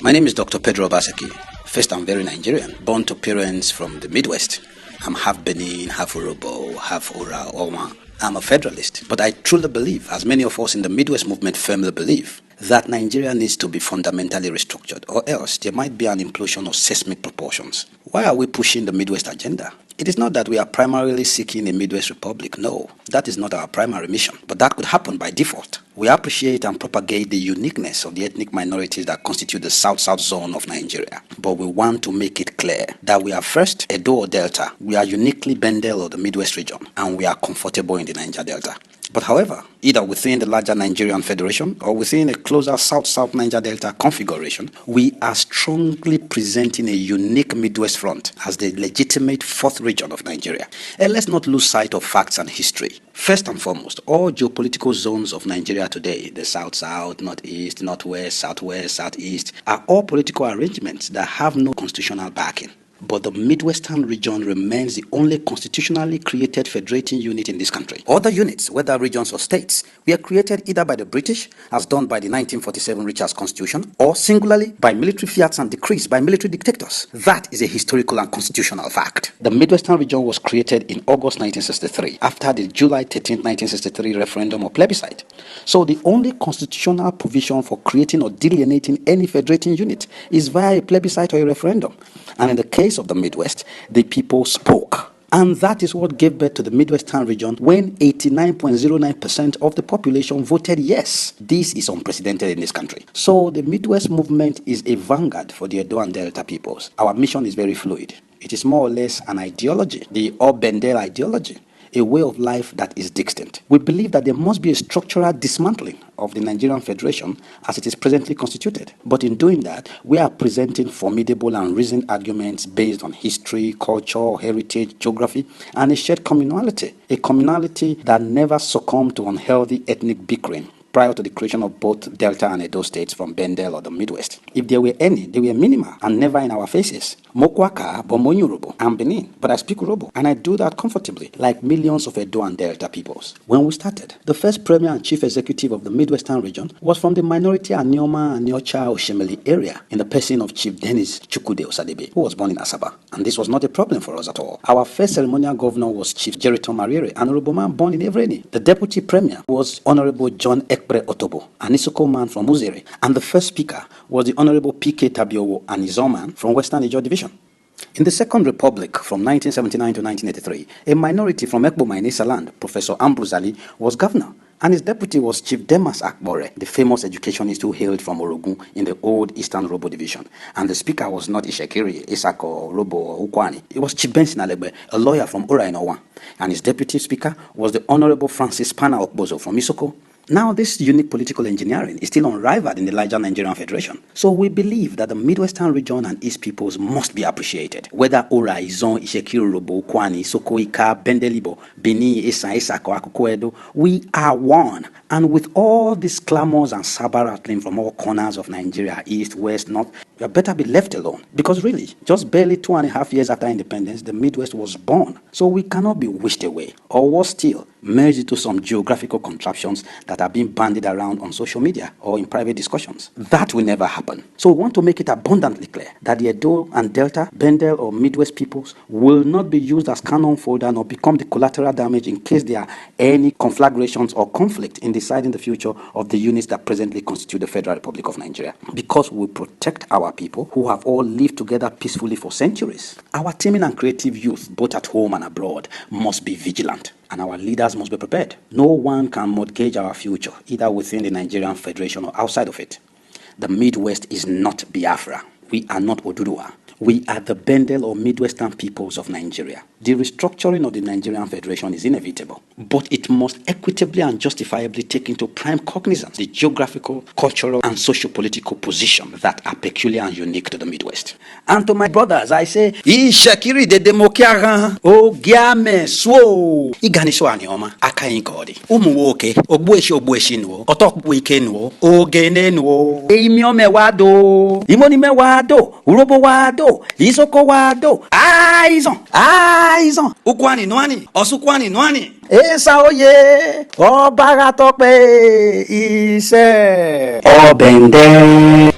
My name is Dr. Pedro Obaseki. First, I'm very Nigerian, born to parents from the Midwest. I'm half Benin, half Urobo, half Ora, Oma. I'm a federalist, but I truly believe, as many of us in the Midwest movement firmly believe, that Nigeria needs to be fundamentally restructured, or else there might be an implosion of seismic proportions. Why are we pushing the Midwest agenda? It is not that we are primarily seeking a Midwest Republic. No, that is not our primary mission, but that could happen by default. We appreciate and propagate the uniqueness of the ethnic minorities that constitute the South-South zone of Nigeria, but we want to make it clear that we are first Edo or Delta, we are uniquely Bendel of the Midwest region, and we are comfortable in the Niger Delta. But however, either within the larger Nigerian Federation or within a closer South-South Niger Delta configuration, we are strongly presenting a unique Midwest front as the legitimate fourth region of Nigeria. And let's not lose sight of facts and history. First and foremost, all geopolitical zones of Nigeria today, the South-South, Northeast, Northwest, Southwest, Southeast, are all political arrangements that have no constitutional backing. But the Midwestern region remains the only constitutionally created federating unit in this country. Other units, whether regions or states, were created either by the British, as done by the 1947 Richards Constitution, or singularly by military fiats and decrees by military dictators. That is a historical and constitutional fact. The Midwestern region was created in August 1963, after the July 13, 1963 referendum or plebiscite. So the only constitutional provision for creating or delineating any federating unit is via a plebiscite or a referendum. And in the case of the Midwest, the people spoke. And that is what gave birth to the Midwestern region when 89.09% of the population voted yes. This is unprecedented in this country. So the Midwest movement is a vanguard for the Edo and Delta peoples. Our mission is very fluid. It is more or less an ideology, the Obendel ideology, a way of life that is distinct. We believe that there must be a structural dismantling of the Nigerian Federation as it is presently constituted. But in doing that, we are presenting formidable and reasoned arguments based on history, culture, heritage, geography, and a shared communality. A communality that never succumbed to unhealthy ethnic bickering prior to the creation of both Delta and Edo States from Bendel or the Midwest. If there were any, they were minimal and never in our faces. Mokwaka, Bomonyorubo, and Benin, but I speak Urobo, and I do that comfortably, like millions of Edo and Delta peoples. When we started, the first premier and chief executive of the Midwestern region was from the minority Anioma and Nyocha Oshimeli area, in the person of Chief Dennis Chukwude Osadebe, who was born in Asaba. And this was not a problem for us at all. Our first ceremonial governor was Chief Jeriton Mariere, an Urobo man born in Evreni. The deputy premier was Honorable John Ekpre Otobo, an Isoko man from Uzere, and the first speaker was the Honorable P.K. Tabiowo, an Izo man from Western Ijo Division. In the Second Republic from 1979 to 1983, a minority from Ekboma in Isa land, Professor Ambrose Ali, was governor, and his deputy was Chief Demas Akbore, the famous educationist who hailed from Orogun in the old Eastern Robo division. And the speaker was not Ishekiri, Isako, Robo, or Ukwani. It was Chief Benson Alebe, a lawyer from Ora in Owa. And his deputy speaker was the Honorable Francis Pana Okbozo from Isoko. Now, this unique political engineering is still unrivaled in the larger Nigerian Federation. So we believe that the Midwestern region and its peoples must be appreciated. Whether Ora, Izon, Ishekiri, Robo, Kwani, Soko, Ika, Bendelibo, Beni, Isa, Isako, Akoko-Edo, we are one. And with all these clamors and saber rattling from all corners of Nigeria, east, west, north, you better be left alone. Because really, just barely 2.5 years after independence, the Midwest was born. So we cannot be wished away, or worse still, merged into some geographical contraptions that are being bandied around on social media or in private discussions. That will never happen. So we want to make it abundantly clear that the Edo and Delta, Bendel or Midwest peoples will not be used as cannon fodder nor become the collateral damage in case there are any conflagrations or conflict in deciding the future of the units that presently constitute the Federal Republic of Nigeria. Because we protect our people who have all lived together peacefully for centuries. Our teaming and creative youth, both at home and abroad, must be vigilant. And our leaders must be prepared. No one can mortgage our future, either within the Nigerian Federation or outside of it. The Midwest is not Biafra. We are not Oduduwa. We are the Bendel or Midwestern peoples of Nigeria. The restructuring of the Nigerian Federation is inevitable, but it must equitably and justifiably take into prime cognizance the geographical, cultural, and socio-political position that are peculiar and unique to the Midwest. And to my brothers, I say, Ishakiri de demokiara, o giame swo, iganisho anioma, akainkodi, umuwoke, ogbueshi nwo, otokbuike nwo, ogene nwo, eimiome wado, imoni me wado, urobo wado, Akoko-Edo, Isoko-Wado, Aizon, Ukwani Nwani, Osukwani Nwani. Esa oye, Obaratope, Ise, Obende.